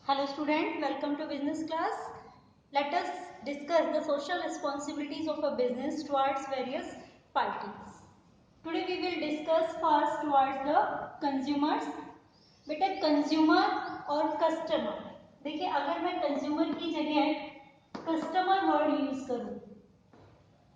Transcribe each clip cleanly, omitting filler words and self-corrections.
Hello student, welcome to business class. Let us discuss the social responsibilities of a business towards various parties. Today we will discuss first towards the consumers. बेटा consumer और customer, देखिए अगर मैं consumer की जगह customer word use करूं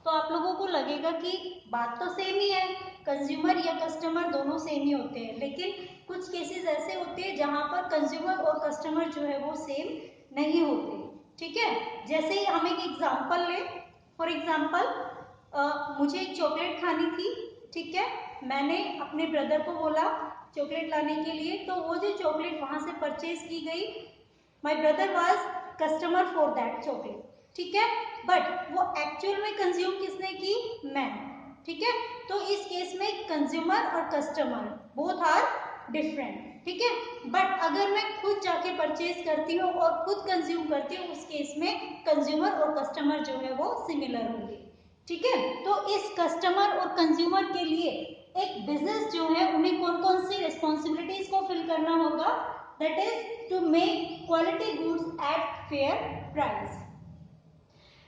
तो आप लोगों को लगेगा कि बात तो सेम ही है, कंज्यूमर या कस्टमर दोनों सेम ही होते हैं, लेकिन कुछ केसेस ऐसे होते हैं जहां पर कंज्यूमर और कस्टमर जो है वो सेम नहीं होते। ठीक है, जैसे ही हम एक एग्जांपल लें, फॉर एग्जांपल मुझे एक चॉकलेट खानी थी। ठीक है, मैंने अपने ब्रदर को बोला चॉकलेट लाने के लिए, तो वो जो चॉकलेट वहां से परचेज की गई, my brother was customer for that chocolate. ठीक है, बट वो एक्चुअल में कंज्यूम किसने की? मैंने। ठीक है, तो इस केस में कंज्यूमर और कस्टमर बोथ आर डिफरेंट। ठीक है, बट अगर मैं खुद जाके परचेज करती हूँ और खुद कंज्यूम करती हूँ, उस केस में कंज्यूमर और कस्टमर जो है वो सिमिलर होंगे। ठीक है, तो इस कस्टमर और कंज्यूमर के लिए एक बिजनेस जो है उन्हें कौन कौन सी रिस्पॉन्सिबिलिटीज को फिल करना होगा? That is to make quality goods at fair price.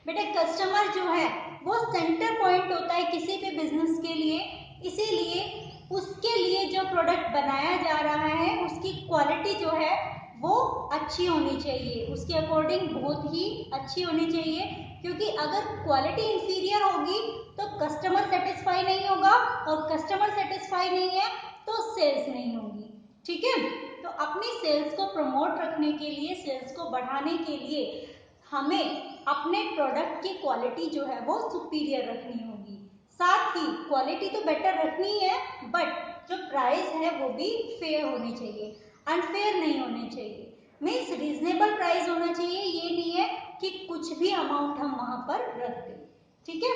बेटा कस्टमर जो है वो सेंटर पॉइंट होता है किसी भी बिजनेस के लिए, इसीलिए उसके लिए जो प्रोडक्ट बनाया जा रहा है उसकी क्वालिटी जो है वो अच्छी होनी चाहिए, उसके अकॉर्डिंग बहुत ही अच्छी होनी चाहिए, क्योंकि अगर क्वालिटी इंफीरियर होगी तो कस्टमर सेटिस्फाई नहीं होगा, और कस्टमर सेटिस्फाई नहीं है तो सेल्स नहीं होगी। ठीक है, तो अपनी सेल्स को प्रमोट रखने के लिए, सेल्स को बढ़ाने के लिए हमें अपने प्रोडक्ट की क्वालिटी जो है वो सुपीरियर रखनी होगी। साथ ही क्वालिटी तो बेटर रखनी है, बट जो प्राइस है वो भी फेयर होनी चाहिए, अनफेयर नहीं होने चाहिए। मीन्स रीजनेबल प्राइस होना चाहिए, ये नहीं है कि कुछ भी अमाउंट हम वहां पर रख दें। ठीक है,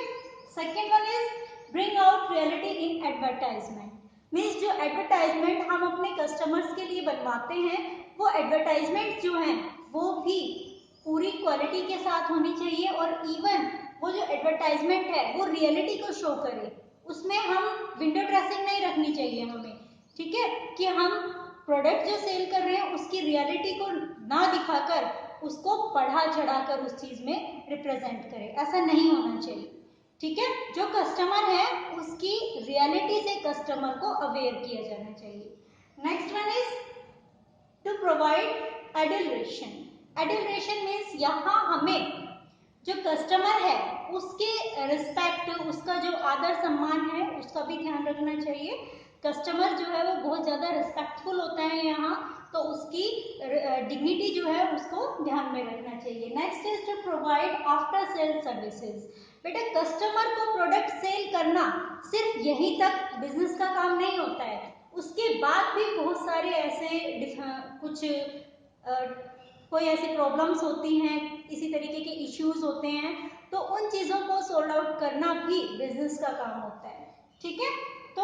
second one is bring out reality in advertisement. Means जो एडवर्टाइजमेंट हम अपने कस्टमर्स के लिए बनवाते हैं, वो एडवर्टाइजमेंट जो है वो भी पूरी क्वालिटी के साथ होनी चाहिए, और इवन वो जो एडवर्टाइजमेंट है वो रियलिटी को शो करे। उसमें हम विंडो ड्रेसिंग नहीं रखनी चाहिए हमें। ठीक है, कि हम प्रोडक्ट जो सेल कर रहे हैं उसकी रियलिटी को ना दिखाकर उसको बढ़ा चढ़ाकर उस चीज में रिप्रेजेंट करें, ऐसा नहीं होना चाहिए। ठीक है, जो कस्टमर है उसकी रियलिटी से कस्टमर को अवेयर किया जाना चाहिए। Next one is to provide adulteration. Adulteration means यहाँ हमें जो कस्टमर है उसके रिस्पेक्ट, उसका जो आदर सम्मान है उसका भी ध्यान रखना चाहिए। कस्टमर जो है वो बहुत ज्यादा रिस्पेक्टफुल होता है यहाँ, तो उसकी डिग्निटी जो है उसको ध्यान में रखना चाहिए। Next is to provide after sale services. बेटा कस्टमर को प्रोडक्ट सेल करना सिर्फ यहीं तक बिजनेस का काम नहीं होता है, उसके बाद भी बहुत सारे ऐसे कुछ कोई ऐसी प्रॉब्लम्स होती हैं, इसी तरीके के इश्यूज होते हैं, तो उन चीजों को सॉल्व आउट करना भी बिजनेस का काम होता है। ठीक है, तो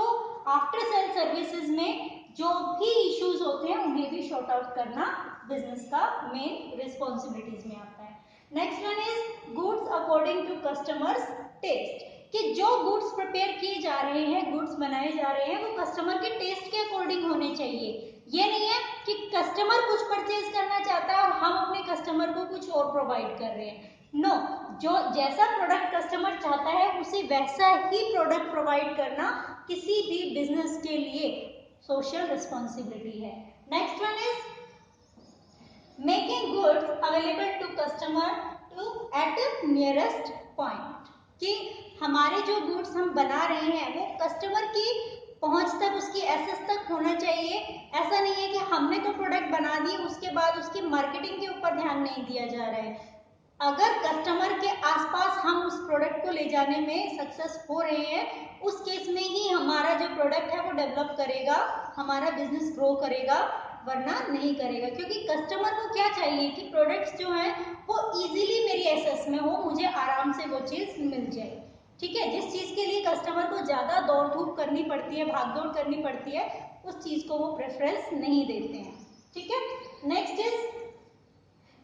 आफ्टर सेल सर्विसेज में जो भी इश्यूज होते हैं उन्हें भी सॉर्ट आउट करना बिजनेस का मेन रिस्पॉन्सिबिलिटीज में आता है। Next one is goods according to customers taste, कि जो गुड्स प्रिपेयर किए जा रहे हैं, गुड्स बनाए जा रहे हैं, वो कस्टमर के टेस्ट के अकॉर्डिंग होने चाहिए। ये नहीं है कि कस्टमर कुछ परचेज करना चाहता है और हम अपने कस्टमर को कुछ और प्रोवाइड कर रहे हैं। नो, जो जैसा प्रोडक्ट कस्टमर चाहता है उसे वैसा ही प्रोडक्ट प्रोवाइड करना किसी भी बिजनेस के लिए सोशल रिस्पॉन्सिबिलिटी है। Next one is making goods available to customer to at nearest point, कि हमारे जो गुड्स हम बना रहे हैं वो कस्टमर की पहुंच तक, उसकी एक्सेस तक होना चाहिए। ऐसा नहीं है कि हमने तो प्रोडक्ट बना दी उसके बाद उसकी मार्केटिंग के ऊपर ध्यान नहीं दिया जा रहा है। अगर कस्टमर के आसपास हम उस प्रोडक्ट को ले जाने में सक्सेस हो रहे हैं, उस केस में ही हमारा जो प्रोडक्ट है वो डेवलप करेगा, हमारा बिजनेस ग्रो करेगा, वरना नहीं करेगा। क्योंकि कस्टमर को क्या चाहिए कि प्रोडक्ट्स जो है वो इजीली मेरी एक्सेस में हो, मुझे आराम से वो चीज मिल जाए। ठीक है, जिस चीज के लिए कस्टमर को ज्यादा दौड़ धूप करनी पड़ती है, भागदौड़ करनी पड़ती है, उस चीज को वो प्रेफरेंस नहीं देते हैं। ठीक है, next is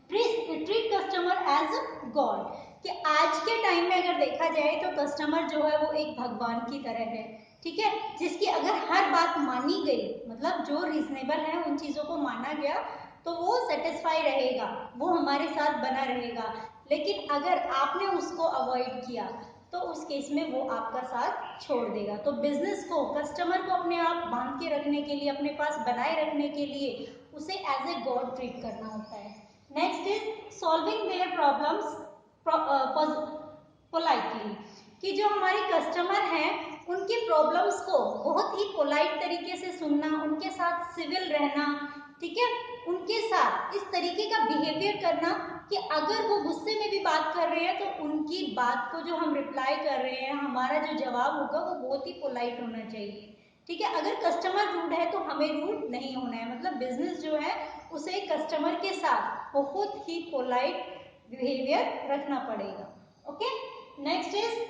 treat customer as god, कि आज के टाइम में अगर देखा जाए तो कस्टमर जो है वो एक भगवान की तरह है। ठीक है, जिसकी अगर हर बात मानी गई, मतलब जो रीजनेबल है उन चीजों को माना गया, तो वो सेटिस्फाई रहेगा, वो हमारे साथ बना रहेगा। लेकिन अगर आपने उसको अवॉइड किया तो उस केस में वो आपका साथ छोड़ देगा। तो बिजनेस को, कस्टमर को अपने आप बांध के रखने के लिए, अपने पास बनाए रखने के लिए उसे एज ए गॉड ट्रीट करना होता है। Next is solving their problems politely, कि जो हमारे कस्टमर हैं उनकी प्रॉब्लम्स को बहुत ही पोलाइट तरीके से सुनना, उनके साथ सिविल रहना, ठीक है, उनके साथ इस तरीके का बिहेवियर करना कि अगर वो गुस्से में भी बात कर रहे हैं तो उनकी बात को जो हम रिप्लाई कर रहे हैं, हमारा जो जवाब होगा वो बहुत ही पोलाइट होना चाहिए, ठीक है। अगर कस्टमर रूड है तो हमें रूड नहीं होना है, मतलब बिजनेस जो है उसे कस्टमर के साथ बहुत ही पोलाइट बिहेवियर रखना पड़ेगा। Okay, next is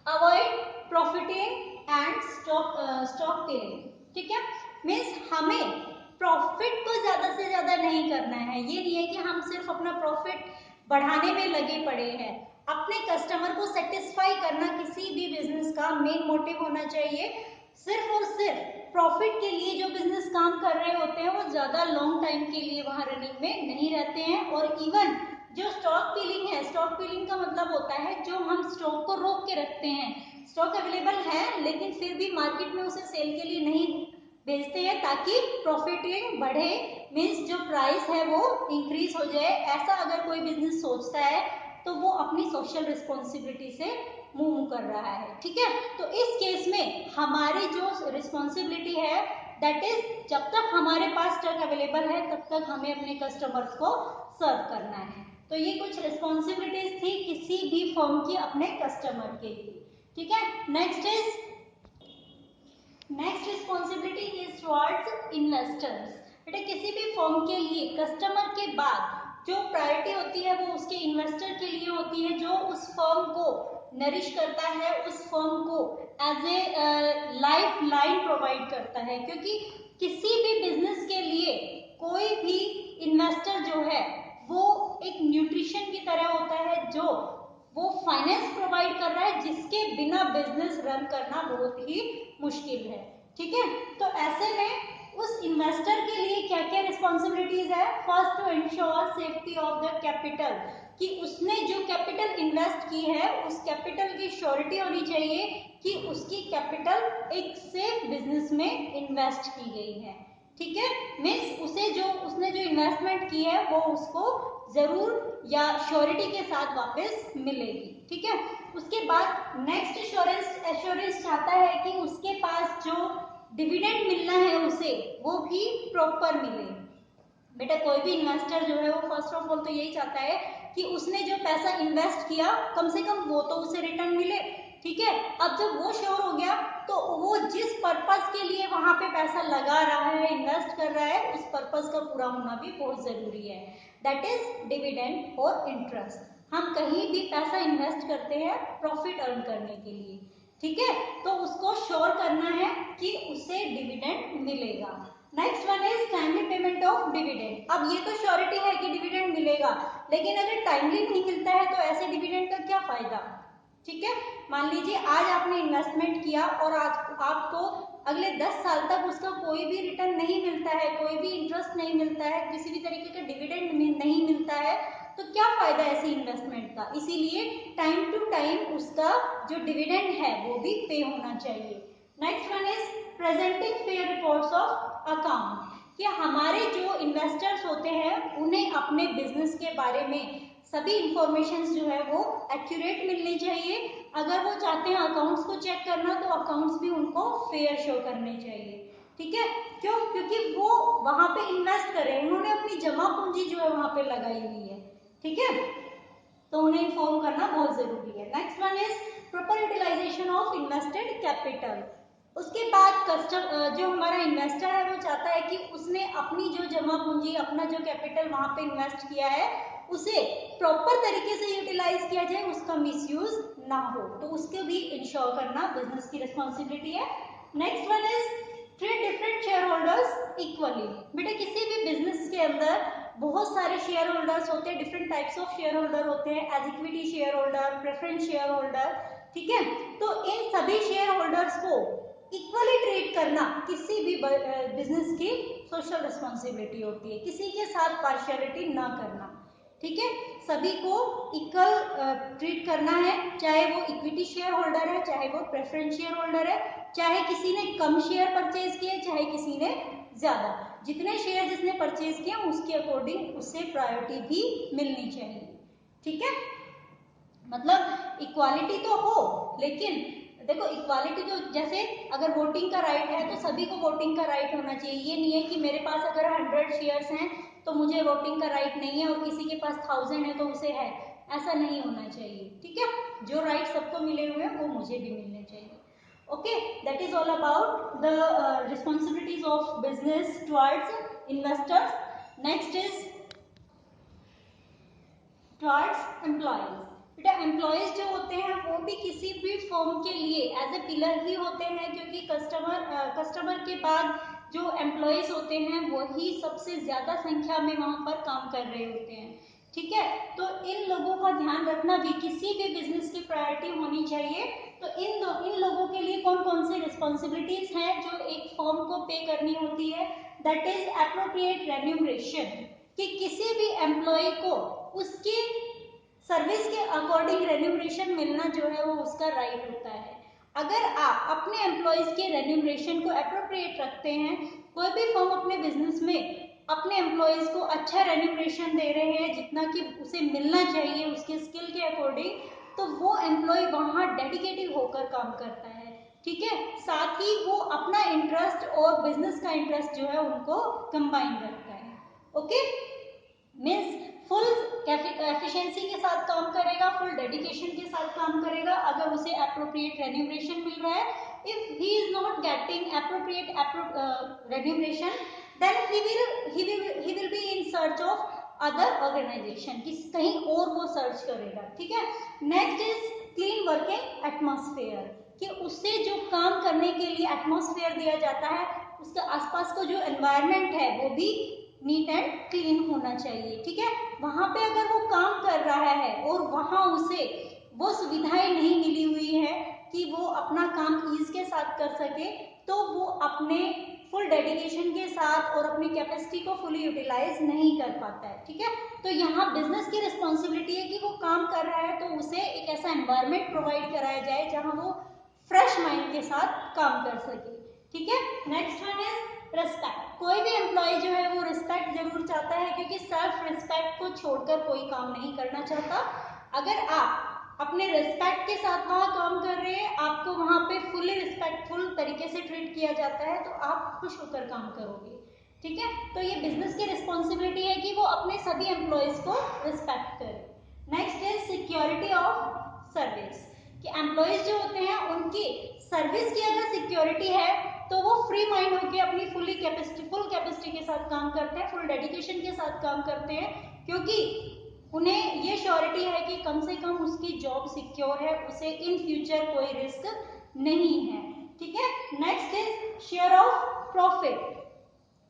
avoid profiting and stock killing, ठीक है। मीन्स हमें प्रॉफिट को ज्यादा से ज्यादा नहीं करना है। ये नहीं है कि हम सिर्फ अपना प्रॉफिट बढ़ाने में लगे पड़े हैं। अपने कस्टमर को सेटिस्फाई करना किसी भी बिजनेस का मेन मोटिव होना चाहिए। सिर्फ और सिर्फ प्रॉफिट के लिए जो बिजनेस काम कर रहे होते हैं वो ज्यादा लॉन्ग टाइम के लिए वहां रनिंग में नहीं रहते हैं। और इवन जो स्टॉक किलिंग है, स्टॉक किलिंग का मतलब होता है जो हम स्टॉक को रोक के रखते हैं, स्टॉक अवेलेबल है लेकिन फिर भी मार्केट में उसे सेल के लिए नहीं बेचते हैं ताकि प्रॉफिटिंग बढ़े, मीन्स जो प्राइस है वो इंक्रीज हो जाए। ऐसा अगर कोई बिजनेस सोचता है तो वो अपनी सोशल रिस्पॉन्सिबिलिटी से मूव कर रहा है, ठीक है। तो इस केस में हमारी जो रिस्पॉन्सिबिलिटी है दैट इज, जब तक हमारे पास स्टॉक अवेलेबल है तब तक हमें अपने कस्टमर्स को सर्व करना है। तो ये कुछ रिस्पॉन्सिबिलिटीज थी किसी भी फर्म की अपने कस्टमर के लिए, ठीक है। Next responsibility is towards investors. बेटा किसी भी फर्म के लिए कस्टमर के बाद जो प्रायोरिटी होती है वो उसके इन्वेस्टर के लिए होती है, जो उस फर्म को नरिश करता है, उस फर्म को as a life line provide करता है। क्योंकि किसी भी बिजनेस के लिए कोई भी इन्वेस्टर जो है वो एक न्यूट्रिशन की तरह होता है, जो वो फाइनेंस प्रोवाइड कर रहा है जिसके बिना बिजनेस रन करना बहुत ही मुश्किल है, ठीक है। तो ऐसे में उस इन्वेस्टर के लिए क्या क्या रिस्पॉन्सिबिलिटीज है? First, to ensure safety of the capital, कि उसने जो कैपिटल इन्वेस्ट की है उस कैपिटल की श्योरिटी होनी चाहिए कि उसकी कैपिटल एक सेफ बिजनेस में इन्वेस्ट की गई है, ठीक है। मीन्स उसने जो इन्वेस्टमेंट की है वो उसको जरूर या श्योरिटी के साथ वापस मिलेगी, ठीक है। उसके बाद नेक्स्ट एश्योरेंस चाहता है कि उसके पास जो डिविडेंड मिलना है उसे वो भी प्रॉपर मिले। बेटा कोई भी इन्वेस्टर जो है वो फर्स्ट ऑफ ऑल तो यही चाहता है कि उसने जो पैसा इन्वेस्ट किया कम से कम वो तो उसे रिटर्न मिले, ठीक है। अब जब वो श्योर हो गया तो वो जिस पर्पस के लिए वहां पे पैसा लगा रहा है, इन्वेस्ट कर रहा है, उस पर्पस का पूरा होना भी बहुत जरूरी है, दैट इज डिविडेंड और इंटरेस्ट। हम कहीं भी पैसा इन्वेस्ट करते हैं प्रॉफिट अर्न करने के लिए, ठीक है, तो उसको श्योर करना है कि उसे डिविडेंड मिलेगा। Next one is timely payment of dividend. अब ये तो श्योरिटी है कि डिविडेंड मिलेगा, लेकिन अगर टाइमली नहीं मिलता है तो ऐसे डिविडेंड का क्या फायदा, ठीक है। मान लीजिए आज आपने इन्वेस्टमेंट किया और आज आपको अगले 10 साल तक उसका कोई भी रिटर्न नहीं मिलता है, कोई भी इंटरेस्ट नहीं मिलता है, किसी भी तरीके का डिविडेंड नहीं मिलता है, तो क्या फायदा ऐसी इन्वेस्टमेंट का। इसीलिए टाइम टू टाइम उसका जो डिविडेंड है वो भी पे होना चाहिए। Next one is presenting fair reports of account, कि हमारे जो इन्वेस्टर्स होते हैं उन्हें अपने बिजनेस के बारे में सभी इंफॉर्मेशन जो है वो एक्यूरेट मिलनी चाहिए। अगर वो चाहते हैं अकाउंट्स को चेक करना तो अकाउंट्स भी उनको फेयर शो करने चाहिए, ठीक है। क्यों? क्योंकि वो वहां पे इन्वेस्ट कर रहे हैं, उन्होंने अपनी जमा पूंजी जो है वहां पे लगाई हुई है, ठीक है, तो उन्हें इन्फॉर्म करना बहुत जरूरी है। Next one is proper utilisation of invested capital. उसके बाद जो हमारा इन्वेस्टर है वो चाहता है कि उसने अपनी जो जमा पूंजी, अपना जो कैपिटल वहां पे इन्वेस्ट किया है उसे प्रॉपर तरीके से यूटिलाइज किया जाए, उसका मिसयूज ना हो, तो उसको भी इंश्योर करना बिजनेस की रिस्पॉन्सिबिलिटी है। Next one is treat different share holders equally. बेटा किसी भी बिजनेस के अंदर बहुत सारे शेयर होल्डर्स होते हैं, different types of share holder होते हैं, as equity share holder, preference share holder, ठीक है। तो इन सभी शेयर होल्डर्स को इक्वली ट्रीट करना किसी भी बिजनेस की सोशल रिस्पॉन्सिबिलिटी होती है, किसी के साथ पार्शियलिटी ना करना, ठीक है। सभी को इक्वल ट्रीट करना है, चाहे वो इक्विटी शेयर होल्डर है, चाहे वो प्रेफरेंस शेयर होल्डर है, चाहे किसी ने कम शेयर परचेज किए, चाहे किसी ने ज्यादा, जितने शेयर जिसने परचेज किए उसके अकॉर्डिंग उससे प्रायोरिटी भी मिलनी चाहिए, ठीक है। मतलब इक्वालिटी तो हो, लेकिन देखो इक्वालिटी तो जैसे अगर वोटिंग का राइट है तो सभी को वोटिंग का राइट होना चाहिए। ये नहीं है कि मेरे पास अगर 100 शेयर्स हैं तो मुझे वोटिंग का राइट नहीं है और किसी के पास 1000 है तो उसे है, ऐसा नहीं होना चाहिए, ठीक है। जो राइट सबको मिले हुए हैं वो मुझे भी मिलने चाहिए। Okay, that is all about the responsibilities of business towards investors. Next is towards employees. बेटा एम्प्लॉयज जो होते हैं वो भी किसी भी फर्म के लिए एज ए पिलर ही होते हैं, क्योंकि कस्टमर के बाद जो एम्प्लॉयज होते हैं वही सबसे ज्यादा संख्या में वहां पर काम कर रहे होते हैं, ठीक है। तो इन लोगों का ध्यान रखना भी किसी भी बिजनेस की प्रायोरिटी होनी चाहिए। तो इन लोगों के लिए कौन कौन सी रिस्पॉन्सिबिलिटीज हैं जो एक फर्म को पे करनी होती है, दैट इज एप्रोप्रिएट रेम्यूनरेशन, कि किसी भी एम्प्लॉय को उसकी सर्विस के अकॉर्डिंग रेन्यूमरेशन मिलना जो है वो उसका राइट होता है। अगर आप अपने एम्प्लॉयज के रेन्यूमरेशन को एप्रोप्रिएट रखते हैं, कोई भी फर्म अपने बिजनेस में अपने एम्प्लॉयज को अच्छा रेन्यूमरेशन दे रहे हैं जितना कि उसे मिलना चाहिए उसके स्किल के अकॉर्डिंग, तो वो एम्प्लॉय वहां डेडिकेटेड होकर काम करता है, ठीक है। साथ ही वो अपना इंटरेस्ट और बिजनेस का इंटरेस्ट जो है उनको कंबाइन करता है। ओके, मीन्स फुल एफिशिएंसी के साथ काम करेगा, फुल डेडिकेशन के साथ काम करेगा अगर उसे एप्रोप्रिएट रेन्यूमरेशन मिल रहा है। If he is not getting appropriate remuneration, then he will be in search of other organization, कहीं और वो सर्च करेगा, ठीक है। Next is clean working atmosphere, कि उससे जो काम करने के लिए एटमॉस्फेयर दिया जाता है उसके आसपास का जो एनवायरनमेंट है वो भी नीट एंड क्लीन होना चाहिए, ठीक है। वहां पे अगर वो काम कर रहा है और वहां उसे वो सुविधाएं नहीं मिली हुई है कि वो अपना काम ईज के साथ कर सके, तो वो अपने फुल डेडिकेशन के साथ और अपनी कैपेसिटी को फुली यूटिलाइज नहीं कर पाता है, ठीक है। तो यहाँ बिजनेस की रिस्पॉन्सिबिलिटी है कि वो काम कर रहा है तो उसे एक ऐसा एनवायरनमेंट प्रोवाइड कराया जाए जहां वो फ्रेश माइंड के साथ काम कर सके, ठीक है। Next one is respect. कोई भी एम्प्लॉय जो है वो रिस्पेक्ट जरूर चाहता है, क्योंकि सेल्फ रिस्पेक्ट को छोड़कर कोई काम नहीं करना चाहता। अगर आप अपने रिस्पेक्ट के साथ वहां काम कर रहे हैं, आपको वहां पे फुली रिस्पेक्टफुल तरीके से ट्रीट किया जाता है, तो आप खुश होकर काम करोगे, ठीक है। तो ये बिजनेस की रिस्पॉन्सिबिलिटी है कि वो अपने सभी एम्प्लॉयज को रिस्पेक्ट करे। Next is security of service, कि एम्प्लॉयज जो होते हैं उनकी सर्विस की अगर सिक्योरिटी है तो वो फ्री माइंड होकर अपनी फुल कैपेसिटी के साथ काम करते हैं, फुल डेडिकेशन के साथ काम करते हैं, क्योंकि उन्हें ये श्योरिटी है कि कम से कम उसकी जॉब सिक्योर है, उसे इन फ्यूचर कोई रिस्क नहीं है, ठीक है। Next is share of profit.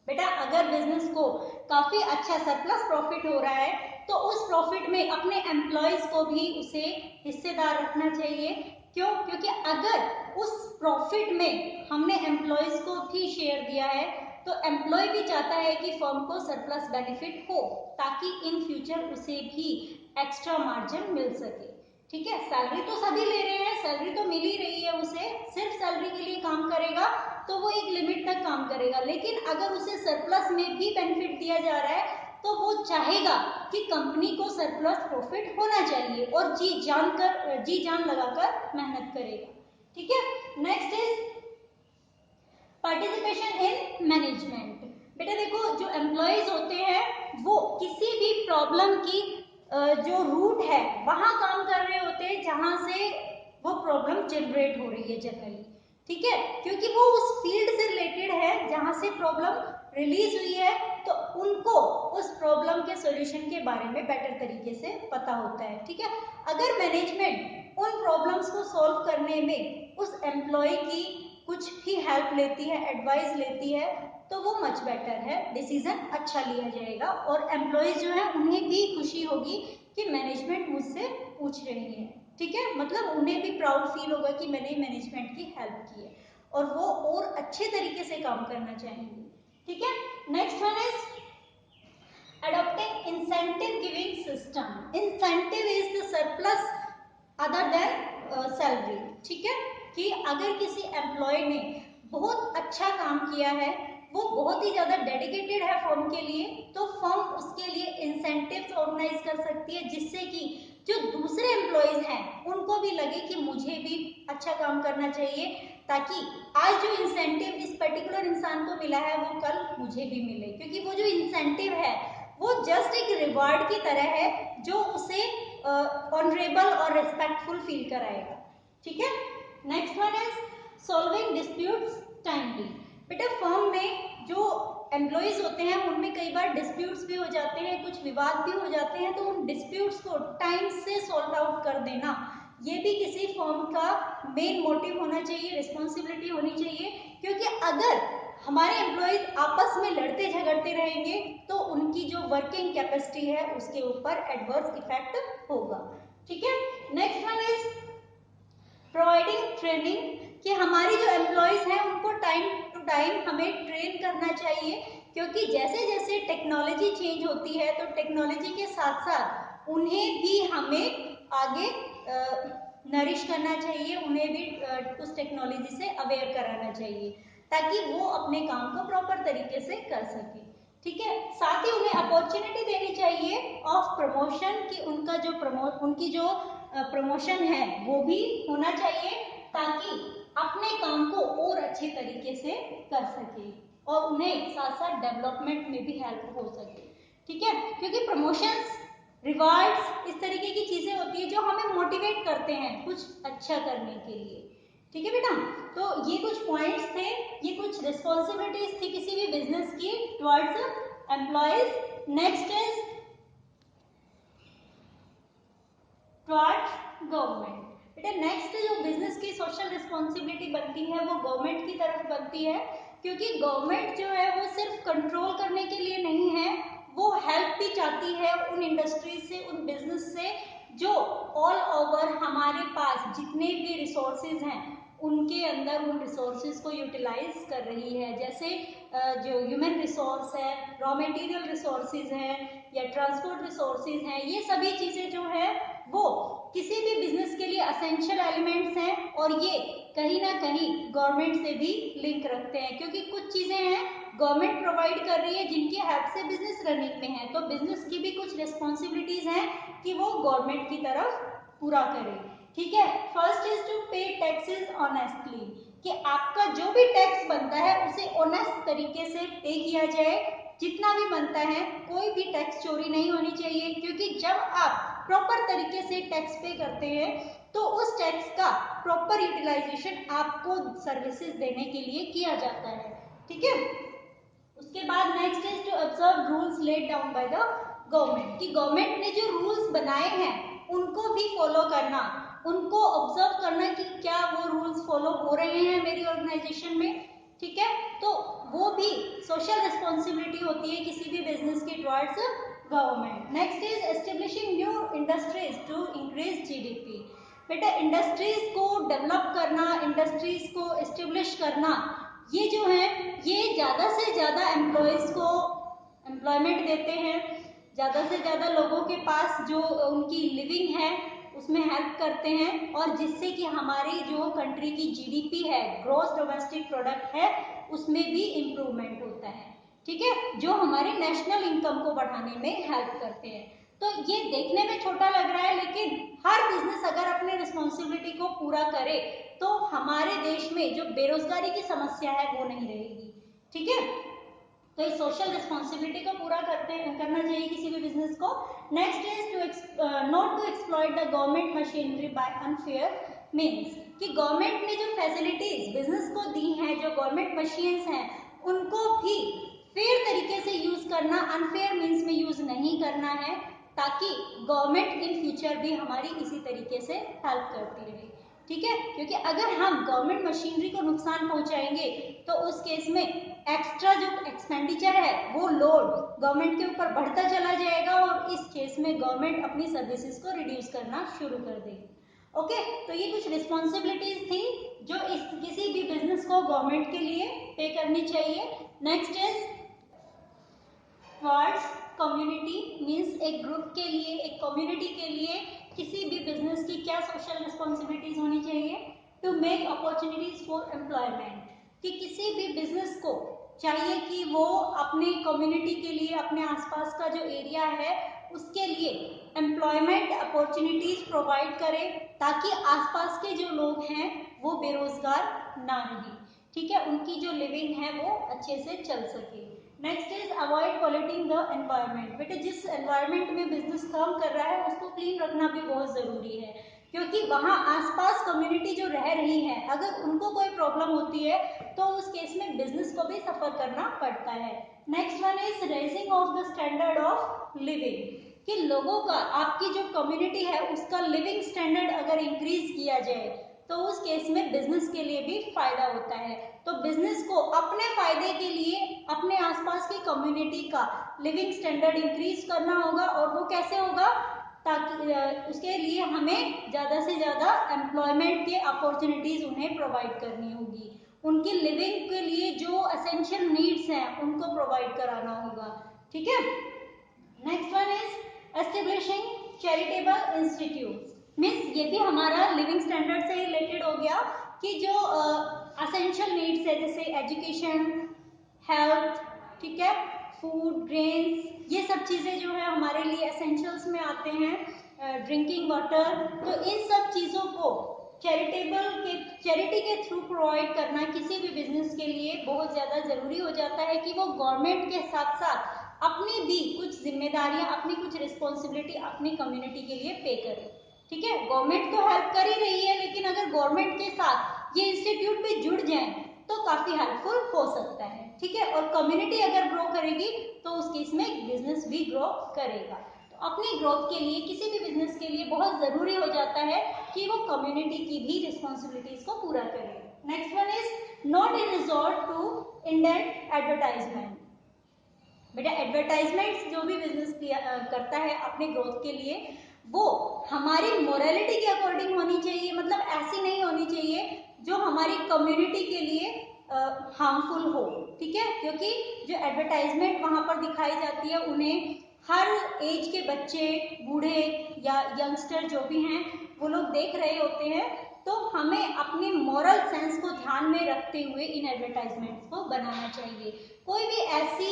बेटा अगर बिजनेस को काफी अच्छा सरप्लस प्रॉफिट हो रहा है तो उस प्रॉफिट में अपने एम्प्लॉयज को भी उसे हिस्सेदार रखना चाहिए। क्यों? क्योंकि अगर उस प्रॉफिट में हमने एम्प्लॉयज को भी शेयर दिया है तो एम्प्लॉय भी चाहता है कि फर्म को सरप्लस बेनिफिट हो, ताकि इन फ्यूचर उसे भी एक्स्ट्रा मार्जिन मिल सके, ठीक है। सैलरी तो सभी ले रहे हैं, सैलरी तो मिल ही रही है उसे, सिर्फ सैलरी के लिए काम करेगा तो वो एक लिमिट तक काम करेगा, लेकिन अगर उसे सरप्लस में भी बेनिफिट दिया जा रहा है तो वो चाहेगा कि कंपनी को सरप्लस प्रॉफिट होना चाहिए और जी जान लगाकर मेहनत करेगा, ठीक है। Next is participation in management. बेटा देखो जो एम्प्लॉयज होते हैं वो किसी भी प्रॉब्लम की जो रूट है वहां काम कर रहे होते हैं जहां से वो प्रॉब्लम जनरेट हो रही है जनरली, ठीक है, क्योंकि वो उस फील्ड से रिलेटेड है जहां से प्रॉब्लम रिलीज हुई है, तो उनको उस प्रॉब्लम के सॉल्यूशन के बारे में बेटर तरीके से पता होता है, ठीक है। अगर मैनेजमेंट उन प्रॉब्लम्स को सॉल्व करने में उस एम्प्लॉय की कुछ भी हेल्प लेती है, एडवाइस लेती है, तो वो मच बेटर है, डिसीजन अच्छा लिया जाएगा और एम्प्लॉयज जो है उन्हें भी खुशी होगी कि मैनेजमेंट मुझसे पूछ रही है, ठीक है। मतलब उन्हें भी प्राउड फील होगा कि मैंने मैनेजमेंट की हेल्प की है और वो और अच्छे तरीके से काम करना चाहेंगे, ठीक है। Incentive giving system. Incentive is the surplus other than salary. ठीक है, कि अगर किसी एम्प्लॉय ने बहुत अच्छा काम किया है, वो बहुत ही ज्यादा डेडिकेटेड है फर्म के लिए, तो फर्म उसके लिए इंसेंटिव्स ऑर्गेनाइज कर सकती है, जिससे कि जो दूसरे एम्प्लॉयज हैं उनको भी लगे कि मुझे भी अच्छा काम करना चाहिए, ताकि आज जो इंसेंटिव इस पर्टिकुलर इंसान को मिला है वो कल मुझे भी मिले। क्योंकि वो जो इंसेंटिव है वो जस्ट एक रिवार्ड की तरह है जो उसे ऑनरेबल और रेस्पेक्टफुल फील कराएगा। ठीक है, next one is solving disputes timely. बेटा फर्म में जो एम्प्लॉयज होते हैं उनमें कई बार डिस्प्यूट्स भी हो जाते हैं, कुछ विवाद भी हो जाते हैं, तो उन डिस्प्यूट्स को टाइम से सॉल्व आउट कर देना ये भी किसी फर्म का मेन मोटिव होना चाहिए, रिस्पॉन्सिबिलिटी होनी चाहिए। क्योंकि अगर हमारे एम्प्लॉयज आपस में लड़ते झगड़ते रहेंगे तो उनकी जो वर्किंग कैपेसिटी है उसके ऊपर एडवर्स इफेक्ट होगा। ठीक है, next one is providing training, कि हमारी जो एम्प्लॉयज हैं उनको टाइम टू टाइम हमें ट्रेन करना चाहिए। क्योंकि जैसे जैसे टेक्नोलॉजी चेंज होती है तो टेक्नोलॉजी के साथ साथ उन्हें भी हमें आगे नरिश करना चाहिए, उन्हें भी उस टेक्नोलॉजी से अवेयर कराना चाहिए ताकि वो अपने काम को प्रॉपर तरीके से कर सके। ठीक है, साथ ही उन्हें अपॉर्चुनिटी देनी चाहिए ऑफ प्रमोशन, कि उनका जो उनकी जो प्रमोशन है वो भी होना चाहिए ताकि अपने काम को और अच्छे तरीके से कर सके और उन्हें साथ साथ डेवलपमेंट में भी हेल्प हो सके। ठीक है, क्योंकि प्रमोशंस, रिवार्ड्स इस तरीके की चीजें होती है जो हमें मोटिवेट करते हैं कुछ अच्छा करने के लिए। ठीक है बेटा, तो ये कुछ पॉइंट्स थे, ये कुछ रिस्पॉन्सिबिलिटीज थी किसी भी बिजनेस की towards employees. Next is towards government. बेटा नेक्स्ट जो बिजनेस की सोशल रिस्पॉन्सिबिलिटी बनती है वो गवर्नमेंट की तरफ बनती है। क्योंकि गवर्नमेंट जो है वो सिर्फ कंट्रोल करने के लिए नहीं है, वो हेल्प भी चाहती है उन इंडस्ट्रीज से, उन बिजनेस से जो ऑल ओवर हमारे पास जितने भी रिसोर्सेज हैं उनके अंदर उन रिसोर्सेज को यूटिलाइज कर रही है। जैसे जो ह्यूमन रिसोर्स है, रॉ मटेरियल रिसोर्सेज हैं या ट्रांसपोर्ट रिसोर्सेज हैं, ये सभी चीजें जो है वो किसी भी बिजनेस के लिए असेंशियल एलिमेंट्स हैं और ये कहीं ना कहीं गवर्नमेंट से भी लिंक रखते हैं। क्योंकि कुछ चीजें हैं गवर्नमेंट प्रोवाइड कर रही है जिनकी हेल्प से बिजनेस रनिंग में है, तो बिजनेस की भी कुछ रिस्पॉन्सिबिलिटीज हैं कि वो गवर्नमेंट की तरफ पूरा करे। ठीक है, फर्स्ट इज टू पे टैक्सेस ऑनेस्टली, कि आपका जो भी टैक्स बनता है उसे ऑनेस्ट तरीके से पे किया जाए, जितना भी बनता है कोई भी टैक्स चोरी नहीं होनी चाहिए। क्योंकि जब आप प्रॉपर तरीके से टैक्स पे करते हैं तो उस टैक्स का प्रॉपर यूटिलाइजेशन आपको सर्विसेज देने के लिए किया जाता है। ठीक है, उसके बाद next is to observe rules laid down by the government, कि गवर्नमेंट ने जो रूल्स बनाए हैं उनको भी फॉलो करना, उनको ऑब्जर्व करना कि क्या वो रूल्स फॉलो हो रहे हैं मेरी ऑर्गेनाइजेशन में। ठीक है, तो वो भी सोशल रिस्पॉन्सिबिलिटी होती है किसी भी बिजनेस के towards government. Next is establishing new industries to increase GDP. बेटा इंडस्ट्रीज को डेवलप करना, इंडस्ट्रीज को एस्टेब्लिश करना, ये जो है ये ज्यादा से ज्यादा एम्प्लॉयज को एम्प्लॉयमेंट देते हैं, ज्यादा से ज्यादा लोगों के पास जो उनकी लिविंग है उसमें हेल्प करते हैं, और जिससे कि हमारी जो कंट्री की जीडीपी है, ग्रॉस डोमेस्टिक प्रोडक्ट है, उसमें भी इम्प्रूवमेंट होता है। ठीक है, जो हमारे नेशनल इनकम को बढ़ाने में हेल्प करते हैं। तो ये देखने में छोटा लग रहा है, लेकिन हर बिजनेस अगर अपने रिस्पॉन्सिबिलिटी को पूरा करे तो हमारे देश में जो बेरोजगारी की समस्या है वो नहीं रहेगी। ठीक है, तो इस सोशल रिस्पॉन्सिबिलिटी को पूरा करना चाहिए किसी भी बिजनेस को। Next is to not to exploit the government machinery by unfair means, कि गवर्नमेंट ने जो फैसिलिटीज बिजनेस को दी हैं, जो गवर्नमेंट मशीन्स हैं उनको भी फेयर तरीके से यूज करना, अनफेयर मीन्स में यूज नहीं करना है, ताकि गवर्नमेंट इन फ्यूचर भी हमारी इसी तरीके से हेल्प करती रहे। ठीक है, क्योंकि अगर हम गवर्नमेंट मशीनरी को नुकसान पहुंचाएंगे तो उस केस में एक्स्ट्रा जो एक्सपेंडिचर है वो लोड गवर्नमेंट के ऊपर बढ़ता चला जाएगा और इस केस में गवर्नमेंट अपनी सर्विसेज को रिड्यूस करना शुरू कर देगी। ओके, तो ये कुछ रिस्पॉन्सिबिलिटीज थी जो किसी भी बिजनेस को गवर्नमेंट के लिए पे करनी चाहिए। Next is towards community means एक ग्रुप के लिए, एक कम्युनिटी के लिए किसी भी बिजनेस की क्या सोशल रिस्पॉन्सिबिलिटीज होनी चाहिए? To make opportunities for employment, कि किसी भी बिजनेस को चाहिए कि वो अपने कम्युनिटी के लिए, अपने आसपास का जो एरिया है उसके लिए एम्प्लॉयमेंट अपॉर्चुनिटीज प्रोवाइड करे, ताकि आसपास के जो लोग हैं वो बेरोजगार ना रहे, ठीक है, उनकी जो लिविंग है वो अच्छे से चल सके। Next is avoid polluting the environment. बेटा जिस एनवायरनमेंट में बिजनेस काम कर रहा है उसको क्लीन रखना भी बहुत जरूरी है, क्योंकि वहाँ आसपास कम्युनिटी जो रह रही है अगर उनको कोई प्रॉब्लम होती है तो उस केस में बिजनेस को भी सफर करना पड़ता है। Next one is raising of the standard of living, कि लोगों का, आपकी जो कम्युनिटी है उसका लिविंग स्टैंडर्ड अगर इंक्रीज किया जाए तो उस केस में बिजनेस के लिए भी फायदा होता है। तो बिजनेस को अपने फायदे के लिए अपने आसपास की कम्युनिटी का लिविंग स्टैंडर्ड इंक्रीज करना होगा, और वो कैसे होगा? ताकि उसके लिए हमें ज्यादा से ज्यादा एम्प्लॉयमेंट के अपॉर्चुनिटीज उन्हें प्रोवाइड करनी होगी, उनकी लिविंग के लिए जो एसेंशियल नीड्स हैं उनको प्रोवाइड कराना होगा, ठीक है। Next one is establishing charitable institute, means ये भी हमारा लिविंग स्टैंडर्ड से रिलेटेड हो गया, कि जो एसेंशियल नीड्स है जैसे एजुकेशन, हेल्थ, ठीक है, फूड, ग्रेन्स, ये सब चीजें जो है हमारे लिए एसेंशियल्स में आते हैं, ड्रिंकिंग वाटर, तो इन सब चीजों को चैरिटी के थ्रू प्रोवाइड करना किसी भी बिजनेस के लिए बहुत ज्यादा जरूरी हो जाता है, कि वो गवर्नमेंट के साथ साथ अपनी भी कुछ जिम्मेदारियां, अपनी कुछ रिस्पॉन्सिबिलिटी अपनी कम्युनिटी के लिए पे करे, ठीक है। गवर्नमेंट तो हेल्प कर ही रही है, लेकिन अगर गवर्नमेंट के साथ ये इंस्टीट्यूट भी जुड़ जाएं तो काफी हेल्पफुल हो सकता है, ठीक है। और कम्युनिटी अगर ग्रो करेगी तो उस केस में बिजनेस भी ग्रो करेगा। तो अपनी ग्रोथ के लिए, किसी भी बिजनेस के लिए बहुत जरूरी हो जाता है कि वो कम्युनिटी की भी रिस्पॉन्सिबिलिटीज को पूरा करे। Next one is not in resort to indent advertisement. बेटा एडवर्टाइजमेंट जो भी बिजनेस करता है अपने ग्रोथ के लिए, वो हमारी मोरालिटी के अकॉर्डिंग होनी चाहिए, मतलब ऐसी नहीं होनी चाहिए जो हमारी कम्युनिटी के लिए हार्मफुल हो, ठीक है। क्योंकि जो एडवर्टाइजमेंट वहां पर दिखाई जाती है उन्हें हर एज के बच्चे, बूढ़े या यंगस्टर जो भी हैं वो लोग देख रहे होते हैं, तो हमें अपनी मॉरल सेंस को ध्यान में रखते हुए इन एडवर्टाइजमेंट्स को बनाना चाहिए। कोई भी ऐसी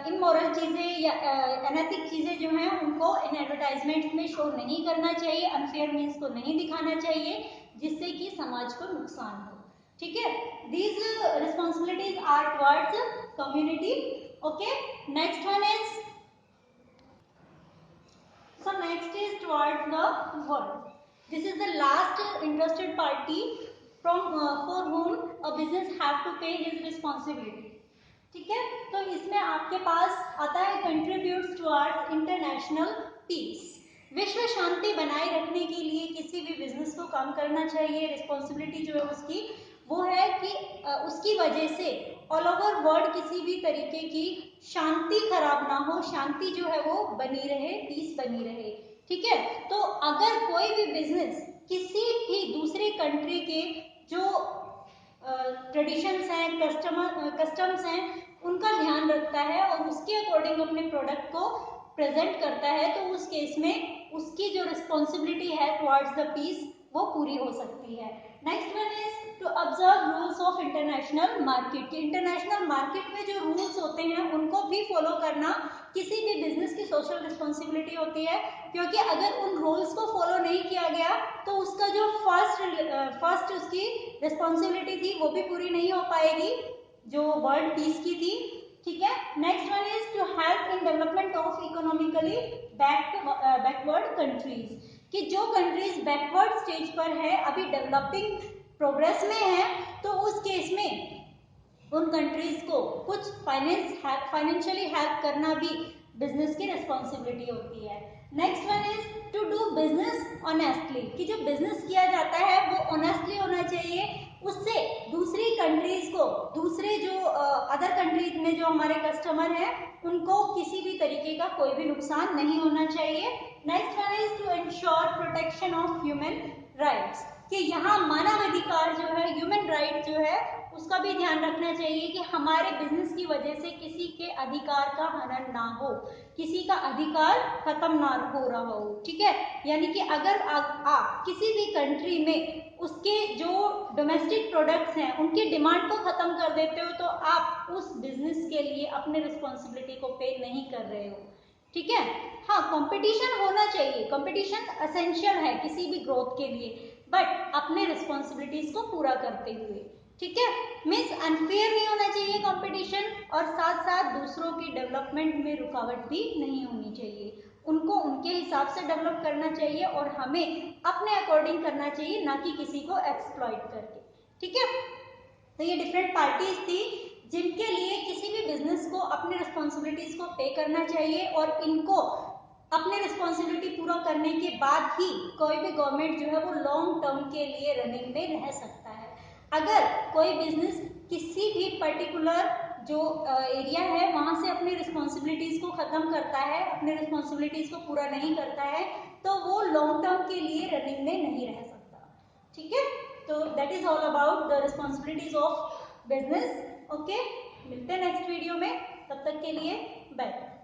इमोरल चीजें या अनैतिक चीजें जो हैं उनको इन एडवर्टाइजमेंट्स में शो नहीं करना चाहिए, अनफेयर मीन्स को नहीं दिखाना चाहिए जिससे कि समाज को नुकसान हो, ठीक है। These responsibilities are towards community, okay. Next one is, so next is towards the world. This is the last interested party from for whom a business have to pay his responsibility, ठीक है। तो इसमें आपके पास आता है contributes towards international piece. विश्व शांति बनाए रखने के लिए किसी भी बिजनेस को काम करना चाहिए। रिस्पॉन्सिबिलिटी जो है उसकी वो है कि उसकी वजह से ऑल ओवर वर्ल्ड किसी भी तरीके की शांति खराब ना हो, शांति जो है वो बनी रहे, पीस बनी रहे, ठीक है। तो अगर कोई भी बिजनेस किसी भी दूसरी कंट्री के जो ट्रेडिशंस हैं, कस्टम्स हैं, उनका ध्यान रखता है और उसके अकॉर्डिंग अपने प्रोडक्ट को प्रेजेंट करता है, तो उस केस में उसकी जो रिस्पॉन्सिबिलिटी है टुवर्ड्स द पीस वो पूरी हो सकती है। Next one is to observe rules of international market. International market में जो रूल्स होते हैं उनको भी फॉलो करना किसी भी बिजनेस की सोशल रिस्पॉन्सिबिलिटी होती है, क्योंकि अगर उन रूल्स को फॉलो नहीं किया गया तो उसका जो फर्स्ट उसकी रिस्पॉन्सिबिलिटी थी वो भी पूरी नहीं हो पाएगी जो वर्ल्ड पीस की थी, ठीक है। Next one is to help in development of economically backward countries, कि जो कंट्रीज बैकवर्ड स्टेज पर है, अभी डेवलपिंग प्रोग्रेस में है, तो उस केस में उन कंट्रीज को कुछ फाइनेंशियली हेल्प करना भी बिजनेस की रिस्पॉन्सिबिलिटी होती है। Next one is to do business honestly, कि जो बिजनेस किया जाता है वो ऑनेस्टली होना चाहिए, उससे दूसरी कंट्रीज को, दूसरे जो अदर कंट्रीज में जो हमारे कस्टमर हैं उनको किसी भी तरीके का कोई भी नुकसान नहीं होना चाहिए। Next one is to ensure protection of human rights, कि यहाँ मानव अधिकार जो है, ह्यूमन राइट जो है उसका भी ध्यान रखना चाहिए कि हमारे बिजनेस की वजह से किसी के अधिकार का हनन ना हो, किसी का अधिकार खत्म ना हो रहा हो। ठीक है, यानी कि अगर आप किसी भी कंट्री में उसके जो डोमेस्टिक प्रोडक्ट्स हैं उनकी डिमांड को खत्म कर देते हो तो आप उस बिजनेस के लिए अपने रिस्पॉन्सिबिलिटी को पे नहीं कर रहे हो। ठीक है, हाँ कंपटीशन होना चाहिए, कंपटीशन एसेंशियल है किसी भी ग्रोथ के लिए, बट अपने रिस्पॉन्सिबिलिटीज को पूरा करते हुए। ठीक है, मीन्स अनफेयर नहीं होना चाहिए कंपटीशन, और साथ साथ दूसरों की डेवलपमेंट में रुकावट भी नहीं होनी चाहिए। उनको उनके हिसाब से डेवलप करना चाहिए और हमें अपने अकॉर्डिंग करना चाहिए, ना कि किसी को एक्सप्लॉइट करके। ठीक है, तो ये डिफरेंट पार्टीज थी जिनके लिए किसी भी बिजनेस को अपने रिस्पॉन्सिबिलिटीज को पे करना चाहिए, और इनको अपने रिस्पॉन्सिबिलिटी पूरा करने के बाद ही कोई भी गवर्नमेंट जो है वो लॉन्ग टर्म के लिए रनिंग में रह सकता है। अगर कोई बिजनेस किसी भी पर्टिकुलर जो एरिया है वहां से अपनी रिस्पॉन्सिबिलिटीज को खत्म करता है, अपनी रिस्पॉन्सिबिलिटीज को पूरा नहीं करता है, तो वो लॉन्ग टर्म के लिए रनिंग में नहीं रह सकता। ठीक है, तो that is all about the responsibilities of business. Okay, मिलते हैं नेक्स्ट वीडियो में, तब तक के लिए बाय।